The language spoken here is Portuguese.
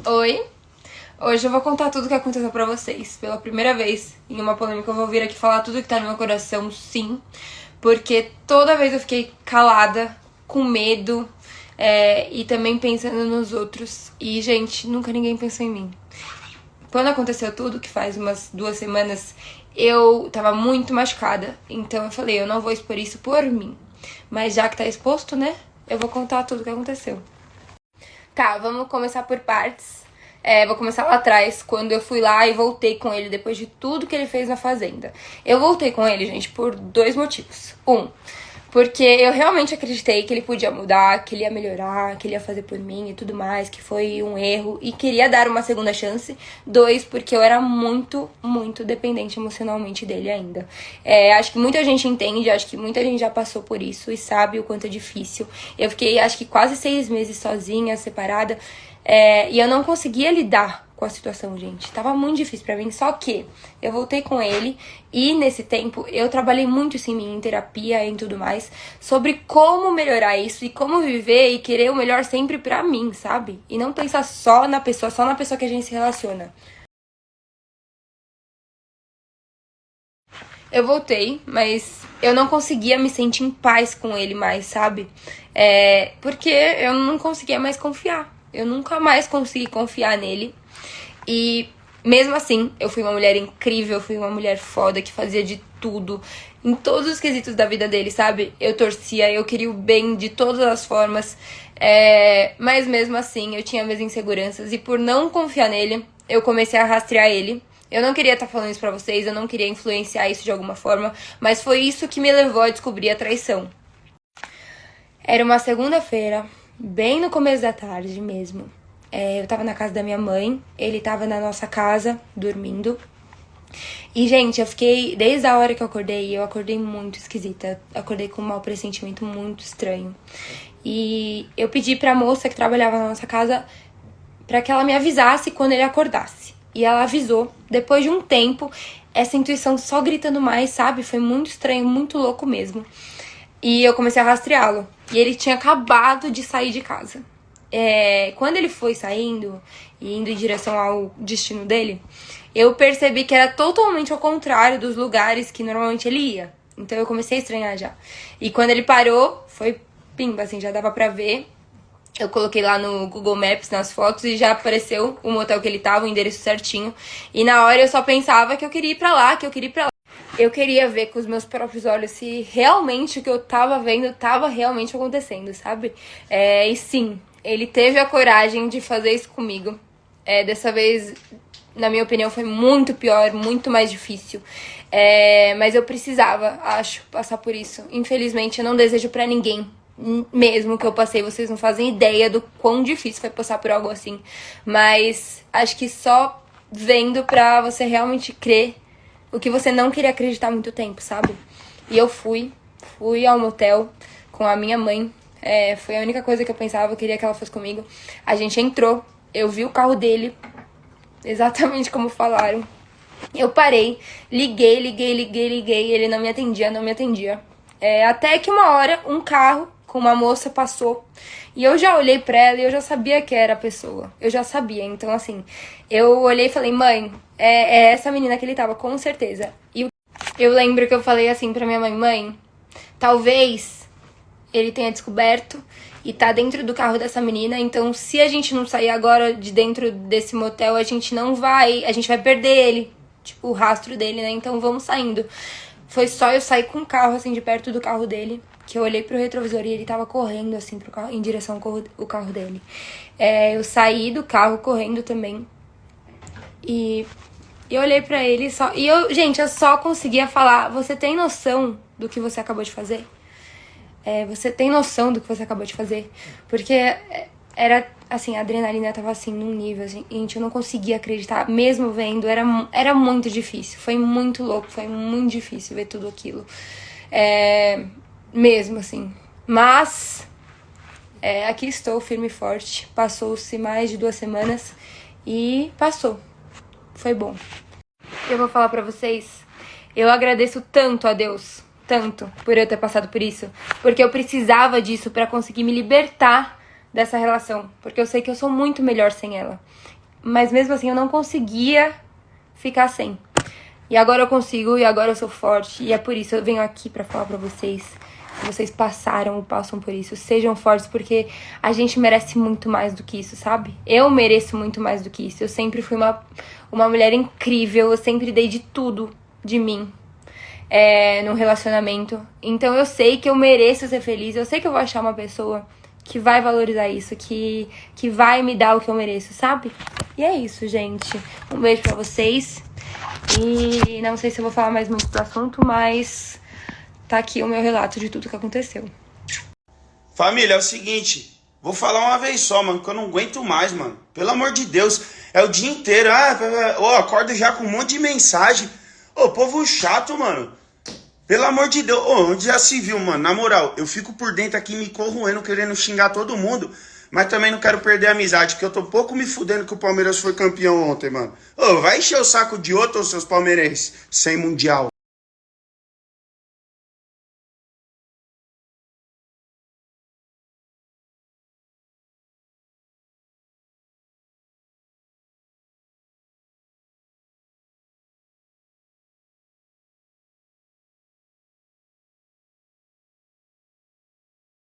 Oi, hoje eu vou contar tudo o que aconteceu pra vocês. Pela primeira vez em uma polêmica eu vou vir aqui falar tudo que tá no meu coração, sim. Porque toda vez eu fiquei calada, com medo, e também pensando nos outros. E, gente, nunca ninguém pensou em mim. Quando aconteceu tudo, que faz umas 2 semanas, eu tava muito machucada. Então eu falei, eu não vou expor isso por mim. Mas já que tá exposto, né, eu vou contar tudo o que aconteceu. Tá, vamos começar por partes. Vou começar lá atrás, quando eu fui lá e voltei com ele depois de tudo que ele fez na fazenda. Eu voltei com ele, gente, por 2 motivos. Porque eu realmente acreditei que ele podia mudar, que ele ia melhorar, que ele ia fazer por mim e tudo mais, que foi um erro e queria dar uma segunda chance. 2, porque eu era muito, muito dependente emocionalmente dele ainda. Acho que muita gente entende, acho que muita gente já passou por isso e sabe o quanto é difícil. Eu fiquei, acho que quase 6 meses sozinha, separada, e eu não conseguia lidar com a situação, gente. Tava muito difícil pra mim, só que eu voltei com ele e nesse tempo eu trabalhei muito isso em mim, em terapia e em tudo mais, sobre como melhorar isso e como viver e querer o melhor sempre pra mim, sabe? E não pensar só na pessoa que a gente se relaciona. Eu voltei, mas eu não conseguia me sentir em paz com ele mais, sabe? Porque eu não conseguia mais confiar. Eu nunca mais consegui confiar nele. E mesmo assim, eu fui uma mulher incrível, fui uma mulher foda que fazia de tudo, em todos os quesitos da vida dele, sabe? Eu torcia, eu queria o bem de todas as formas, mas mesmo assim eu tinha minhas inseguranças e por não confiar nele, eu comecei a rastrear ele. Eu não queria estar falando isso pra vocês, eu não queria influenciar isso de alguma forma, mas foi isso que me levou a descobrir a traição. Era uma segunda-feira, bem no começo da tarde mesmo. Eu tava na casa da minha mãe, ele tava na nossa casa, dormindo. E, gente, eu fiquei, desde a hora que eu acordei muito esquisita. Acordei com um mau pressentimento muito estranho. E eu pedi pra moça que trabalhava na nossa casa pra que ela me avisasse quando ele acordasse. E ela avisou. Depois de um tempo, essa intuição só gritando mais, sabe? Foi muito estranho, muito louco mesmo. E eu comecei a rastreá-lo. E ele tinha acabado de sair de casa. Quando ele foi saindo e indo em direção ao destino dele, eu percebi que era totalmente ao contrário dos lugares que normalmente ele ia. Então eu comecei a estranhar já. E quando ele parou, foi pimba, assim, já dava pra ver. Eu coloquei lá no Google Maps, nas fotos, e já apareceu o motel que ele tava, o endereço certinho. E na hora eu só pensava que eu queria ir pra lá, que eu queria ir pra lá. Eu queria ver com os meus próprios olhos se realmente o que eu tava vendo tava realmente acontecendo, sabe? E sim, ele teve a coragem de fazer isso comigo. Dessa vez, na minha opinião, foi muito pior, muito mais difícil. Mas eu precisava, acho, passar por isso. Infelizmente, eu não desejo pra ninguém. Mesmo que eu passei, vocês não fazem ideia do quão difícil foi passar por algo assim. Mas acho que só vendo pra você realmente crer o que você não queria acreditar há muito tempo, sabe? E eu fui ao motel com a minha mãe. Foi a única coisa que eu pensava, eu queria que ela fosse comigo. A gente entrou, eu vi o carro dele, exatamente como falaram. Eu parei, liguei, ele não me atendia. Até que uma hora, um carro com uma moça passou. E eu já olhei pra ela e eu já sabia que era a pessoa. Eu já sabia. Então, assim, eu olhei e falei, mãe, é essa menina que ele tava, com certeza. E eu lembro que eu falei assim pra minha mãe, mãe, talvez ele tenha descoberto e tá dentro do carro dessa menina. Então, se a gente não sair agora de dentro desse motel, a gente vai perder ele. Tipo, o rastro dele, né? Então, vamos saindo. Foi só eu sair com o carro, assim, de perto do carro dele, que eu olhei pro retrovisor e ele tava correndo, assim, pro carro, em direção ao carro dele. Eu saí do carro correndo também. E eu olhei pra ele só... E gente, eu só conseguia falar, você tem noção do que você acabou de fazer? Você tem noção do que você acabou de fazer? Porque era, assim, a adrenalina tava, assim, num nível, assim, gente, eu não conseguia acreditar, mesmo vendo, era muito difícil, foi muito louco, foi muito difícil ver tudo aquilo, mesmo, assim, mas, aqui estou, firme e forte, passou-se mais de 2 semanas e passou, foi bom. Eu vou falar pra vocês, eu agradeço tanto a Deus, tanto, por eu ter passado por isso, porque eu precisava disso pra conseguir me libertar dessa relação, porque eu sei que eu sou muito melhor sem ela. Mas mesmo assim eu não conseguia ficar sem. E agora eu consigo, e agora eu sou forte. E é por isso eu venho aqui pra falar pra vocês que vocês passaram ou passam por isso. Sejam fortes, porque a gente merece muito mais do que isso, sabe? Eu mereço muito mais do que isso. Eu sempre fui uma mulher incrível, eu sempre dei de tudo de mim no relacionamento. Então eu sei que eu mereço ser feliz, eu sei que eu vou achar uma pessoa que vai valorizar isso, que vai me dar o que eu mereço, sabe? E é isso, gente. Um beijo pra vocês. E não sei se eu vou falar mais muito do assunto, mas tá aqui o meu relato de tudo que aconteceu. Família, é o seguinte, vou falar uma vez só, mano, que eu não aguento mais, mano. Pelo amor de Deus, é o dia inteiro. Acordo já com um monte de mensagem. Povo chato, mano. Pelo amor de Deus, onde já se viu, mano? Na moral, eu fico por dentro aqui me corroendo, querendo xingar todo mundo, mas também não quero perder a amizade, porque eu tô pouco me fudendo que o Palmeiras foi campeão ontem, mano. Vai encher o saco de outro, seus palmeirenses, sem mundial.